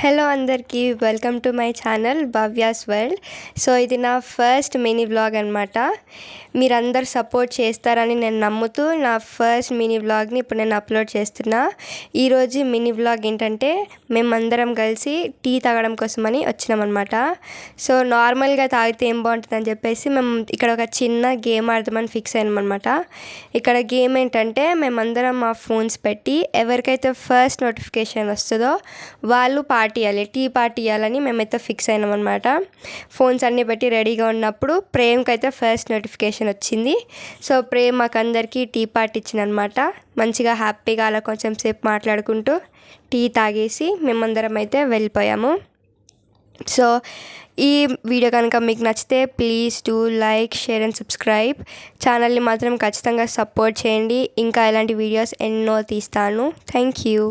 Hello అందరికీ welcome to my channel Bhavya's world. So ఇది నా ఫస్ట్ మినీ వ్లాగ్ అనమాట. మీరందరు సపోర్ట్ చేస్తారని నేను నమ్ముతూ నా ఫస్ట్ మినీ వ్లాగ్ని ఇప్పుడు నేను అప్లోడ్ చేస్తున్నా. ఈరోజు మినీ వ్లాగ్ ఏంటంటే మేమందరం కలిసి టీ తాగడం కోసమని వచ్చినామన్నమాట. సో నార్మల్గా తాగితే ఏం బాగుంటుందని చెప్పేసి మేము ఇక్కడ ఒక చిన్న గేమ్ ఆడదామని ఫిక్స్ అయినామన్నమాట. ఇక్కడ గేమ్ ఏంటంటే మేమందరం మా ఫోన్స్ పెట్టి ఎవరికైతే ఫస్ట్ నోటిఫికేషన్ వస్తుందో వాళ్ళు టీ పార్టీ ఇవ్వాలని మేమైతే ఫిక్స్ అయినాం అనమాట. ఫోన్స్ అన్నీ పెట్టి రెడీగా ఉన్నప్పుడు ప్రేమ్కి అయితే ఫస్ట్ నోటిఫికేషన్ వచ్చింది. సో ప్రేమ్ మాకు అందరికీ టీ పార్టీ ఇచ్చిందనమాట. మంచిగా హ్యాపీగా అలా కొంచెం సేపు మాట్లాడుకుంటూ టీ తాగేసి మేమందరం అయితే వెళ్ళిపోయాము. సో ఈ వీడియో కనుక మీకు నచ్చితే please do like, share and subscribe. ఛానల్ని మాత్రం ఖచ్చితంగా సపోర్ట్ చేయండి. ఇంకా ఇలాంటి వీడియోస్ ఎన్నో తీస్తాను. Thank you.